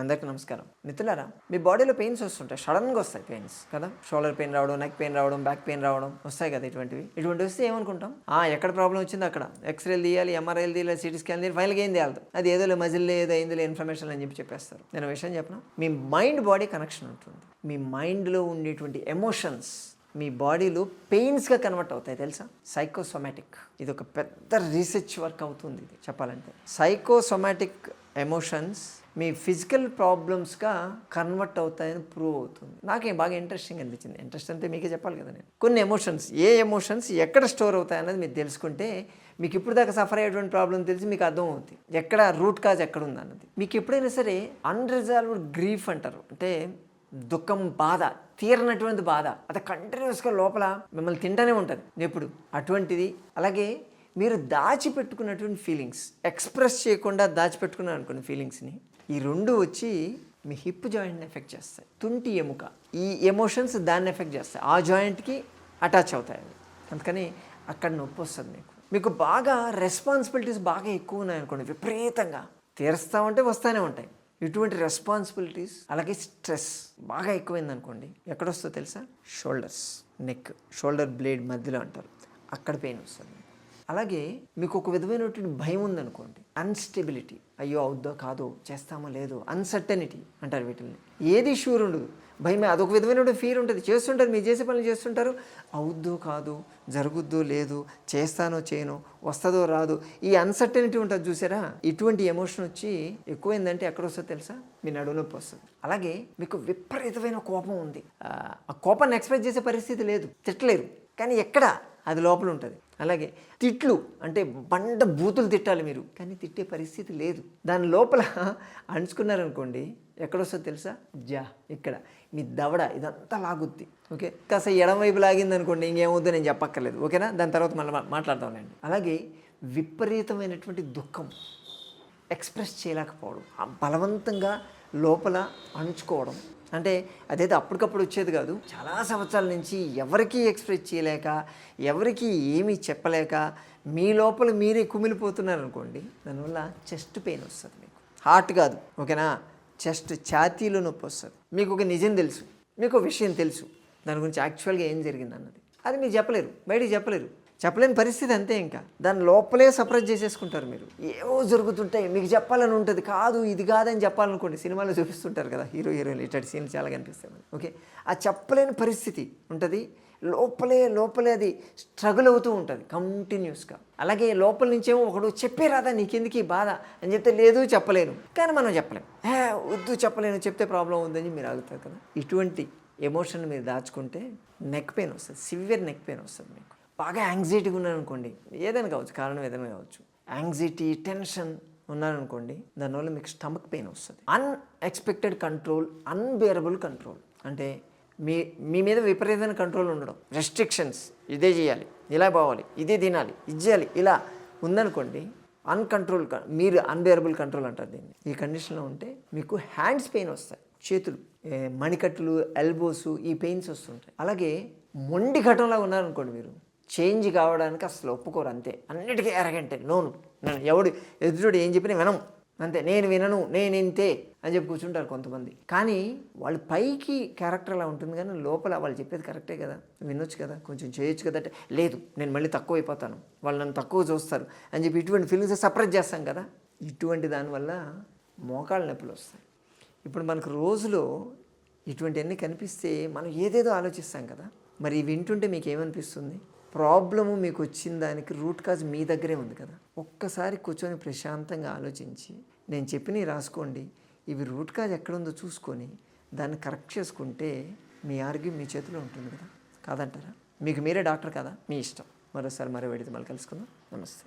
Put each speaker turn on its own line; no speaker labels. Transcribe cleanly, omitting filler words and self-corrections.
అందరికీ నమస్కారం. మిత్రులారా, మీ బాడీలో పెయిన్స్ వస్తుంటాయి, సడన్గా వస్తాయి పెయిన్స్ కదా. షోల్డర్ పెయిన్ రావడం, నెక్ పెయిన్ రావడం, బ్యాక్ పెయిన్ రావడం వస్తాయి కదా. ఇటువంటి వస్తే ఏమనుకుంటాం, ఎక్కడ ప్రాబ్లం వచ్చిందో అక్కడ ఎక్స్రేలు తీయాలి, ఎంఆర్ఐలు తీయాలి, సిటీ స్కాన్ తీయాలి, ఫైనల్గా ఏం తీయాలి, అది ఏదో మజిల్ ఏదో అయిందో ఇన్ఫర్మేషన్ అని చెప్పేస్తారు. నేను విషయం చెప్పను, మీ మైండ్ బాడీ కనెక్షన్ ఉంటుంది. మీ మైండ్లో ఉండేటువంటి ఎమోషన్స్ మీ బాడీలో పెయిన్స్గా కన్వర్ట్ అవుతాయి, తెలుసా. సైకోసోమాటిక్, ఇది ఒక పెద్ద రీసెర్చ్ వర్క్ అవుతుంది. ఇది చెప్పాలంటే సైకోసోమాటిక్ ఎమోషన్స్ మీ ఫిజికల్ ప్రాబ్లమ్స్గా కన్వర్ట్ అవుతాయని ప్రూవ్ అవుతుంది. నాకేం బాగా ఇంట్రెస్టింగ్ అనిపించింది. ఇంట్రెస్ట్ అంటే మీకే చెప్పాలి కదా. నేను కొన్ని ఎమోషన్స్, ఏ ఎమోషన్స్ ఎక్కడ స్టోర్ అవుతాయన్నది మీరు తెలుసుకుంటే మీకు ఇప్పుడు దాకా సఫర్ అయ్యేటువంటి ప్రాబ్లం తెలిసి మీకు అర్థం అవుతుంది ఎక్కడ రూట్ కాజ్ ఎక్కడ ఉంది అన్నది. మీకు ఎప్పుడైనా సరే అన్రిజాల్వ్డ్ గ్రీఫ్ అంటారు, అంటే దుఃఖం, బాధ, తీరనటువంటి బాధ, అది కంటిన్యూస్గా లోపల మిమ్మల్ని తింటూనే ఉంటుంది ఎప్పుడు. అటువంటిది, అలాగే మీరు దాచిపెట్టుకున్నటువంటి ఫీలింగ్స్, ఎక్స్ప్రెస్ చేయకుండా దాచిపెట్టుకున్నారు అనుకోండి ఫీలింగ్స్ని, ఈ రెండు వచ్చి మీ హిప్ జాయింట్ని ఎఫెక్ట్ చేస్తాయి. తుంటి ఎముక, ఈ ఎమోషన్స్ దాన్ని ఎఫెక్ట్ చేస్తాయి, ఆ జాయింట్కి అటాచ్ అవుతాయి అవి. అందుకని అక్కడ నొప్పి వస్తుంది. మీకు బాగా రెస్పాన్సిబిలిటీస్ బాగా ఎక్కువ ఉన్నాయనుకోండి, విపరీతంగా తీరుస్తామంటే వస్తూనే ఉంటాయి. ఇటువంటి రెస్పాన్సిబిలిటీస్, అలాగే స్ట్రెస్ బాగా ఎక్కువైంది అనుకోండి, ఎక్కడొస్తుందో తెలుసా, షోల్డర్స్, నెక్, షోల్డర్ బ్లేడ్ మధ్యలో అంటారు, అక్కడ పెయిన్ వస్తుంది. అలాగే మీకు ఒక విధమైనటువంటి భయం ఉందనుకోండి, అన్స్టెబిలిటీ, అయ్యో అవుద్దో కాదో, చేస్తామో లేదో, అన్సర్టనిటీ అంటారు వీటిని. ఏది షూర్ ఉండదు, భయం, అదొక విధమైనటువంటి ఫీర్ ఉంటుంది. చేస్తుంటారు, మీరు చేసే పనులు చేస్తుంటారు, అవుద్దో కాదు, జరుగుద్దో లేదు, చేస్తానో చేయనో, వస్తుందో రాదు, ఈ అన్సర్టనిటీ ఉంటుంది చూసారా. ఇటువంటి ఎమోషన్ వచ్చి ఎక్కువైందంటే ఎక్కడ వస్తుందో తెలుసా, మీ నడుము నొప్పి వస్తుంది. అలాగే మీకు విపరీతమైన కోపం ఉంది, ఆ కోపాన్ని ఎక్స్ప్రెస్ చేసే పరిస్థితి లేదు, తిట్టలేరు, కానీ ఎక్కడ అది లోపల ఉంటుంది. అలాగే తిట్లు, అంటే బండ బూతులు తిట్టాలి మీరు, కానీ తిట్టే పరిస్థితి లేదు, దాని లోపల అణుచుకున్నారనుకోండి, ఎక్కడొస్తుందో తెలుసా, ఇక్కడ మీ దవడ ఇదంతా లాగుద్ది. ఓకే, కాస్త ఎడమవైపు లాగింది అనుకోండి, ఇంకేమవుద్దో నేను చెప్పక్కర్లేదు, ఓకేనా, దాని తర్వాత మళ్ళీ మాట్లాడదాంలేండి. అలాగే విపరీతమైనటువంటి దుఃఖం, ఎక్స్ప్రెస్ చేయలేకపోవడం, బలవంతంగా లోపల అణుచుకోవడం, అంటే అదైతే అప్పటికప్పుడు వచ్చేది కాదు, చాలా సంవత్సరాల నుంచి ఎవరికీ ఎక్స్ప్రెస్ చేయలేక, ఎవరికి ఏమీ చెప్పలేక మీ లోపల మీరే కుమిలిపోతున్నారనుకోండి, దానివల్ల చెస్ట్ పెయిన్ వస్తుంది. మీకు హార్ట్ కాదు, ఓకేనా, చెస్ట్, ఛాతీలో నొప్పి వస్తుంది. మీకు ఒక నిజం తెలుసు, మీకు ఒక విషయం తెలుసు, దాని గురించి యాక్చువల్గా ఏం జరిగింది అన్నది, అది మీరు చెప్పలేరు, బయటికి చెప్పలేని పరిస్థితి, అంతే. ఇంకా దాని లోపలే సపరేట్ చేసేసుకుంటారు మీరు. ఏవో జరుగుతుంటాయి, మీకు చెప్పాలని ఉంటుంది, కాదు ఇది కాదని చెప్పాలనుకోండి, సినిమాలో చూపిస్తుంటారు కదా హీరోయిన్లు, ఇట్లాంటి సీన్లు చాలా కనిపిస్తాయి. ఓకే, ఆ చెప్పలేని పరిస్థితి ఉంటుంది, లోపలే అది స్ట్రగుల్ అవుతూ ఉంటుంది కంటిన్యూస్గా. అలాగే లోపల నుంచేమో ఒకడు చెప్పే రాదా నీకెందుకు ఈ బాధ అని చెప్తే, లేదు చెప్పలేను, కానీ మనం చెప్పలేము, వద్దు చెప్పలేను, చెప్తే ప్రాబ్లం ఉందని మీరు ఆగుతారు కదా. ఇటువంటి ఎమోషన్ మీరు దాచుకుంటే నెక్ పెయిన్ వస్తుంది, సివియర్ నెక్ పెయిన్ వస్తుంది. మీకు బాగా యాంగ్జైటీగా ఉన్నారనుకోండి, ఏదైనా కావచ్చు, కారణం ఏదైనా కావచ్చు, యాంగ్జైటీ, టెన్షన్ ఉన్నారనుకోండి, దానివల్ల మీకు స్టమక్ పెయిన్ వస్తుంది. అన్ఎక్స్పెక్టెడ్ కంట్రోల్, అన్బేరబుల్ కంట్రోల్, అంటే మీ మీద విపరీతమైన కంట్రోల్ ఉండడం, రెస్ట్రిక్షన్స్, ఇదే చేయాలి, ఇలా పోవాలి, ఇదే తినాలి, ఇది చేయాలి, ఇలా ఉందనుకోండి, అన్కంట్రోల్, మీరు అన్బేరబుల్ కంట్రోల్ అంటారు దీన్ని. ఈ కండిషన్లో ఉంటే మీకు హ్యాండ్స్ పెయిన్ వస్తాయి, చేతులు, మణికట్టులు, ఎల్బోస్, ఈ పెయిన్స్ వస్తుంటాయి. అలాగే మొండి ఘటనలా ఉన్నారనుకోండి, మీరు చేంజ్ కావడానికి అసలు ఒప్పుకోరు, అంతే, అన్నిటికీ ఎరగంటే నోను, ఎవడు ఎదురుడు ఏం చెప్పినా వినం, అంతే, నేను వినను, నేను ఇంతే అని చెప్పి కూర్చుంటారు కొంతమంది. కానీ వాళ్ళు పైకి క్యారెక్టర్ అలా ఉంటుంది, కానీ లోపల వాళ్ళు చెప్పేది కరెక్టే కదా, వినొచ్చు కదా, కొంచెం చేయొచ్చు కదా, అంటే లేదు నేను మళ్ళీ తక్కువ అయిపోతాను, వాళ్ళు నన్ను తక్కువ చూస్తారు అని చెప్పి ఇటువంటి ఫీలింగ్స్ సపరేట్ చేస్తాం కదా. ఇటువంటి దానివల్ల మోకాళ్ళ నొప్పులు వస్తాయి. ఇప్పుడు మనకు రోజులో ఇటువంటివన్నీ కనిపిస్తే మనం ఏదేదో ఆలోచిస్తాం కదా. మరి వింటుంటే మీకు ఏమనిపిస్తుంది, ప్రాబ్లము మీకు వచ్చిన దానికి రూట్ కాజ్ మీ దగ్గరే ఉంది కదా. ఒక్కసారి కూర్చొని ప్రశాంతంగా ఆలోచించి, నేను చెప్పినవి రాసుకోండి, ఇవి రూట్ కాజ్ ఎక్కడుందో చూసుకొని దాన్ని కరెక్ట్ చేసుకుంటే మీ ఆరోగ్యం మీ చేతిలో ఉంటుంది కదా. కాదంటారా? మీకు మీరే డాక్టర్ కదా, మీ ఇష్టం. మరోసారి మరో వీడియోతో మళ్ళీ కలుసుకుందాం. నమస్తే.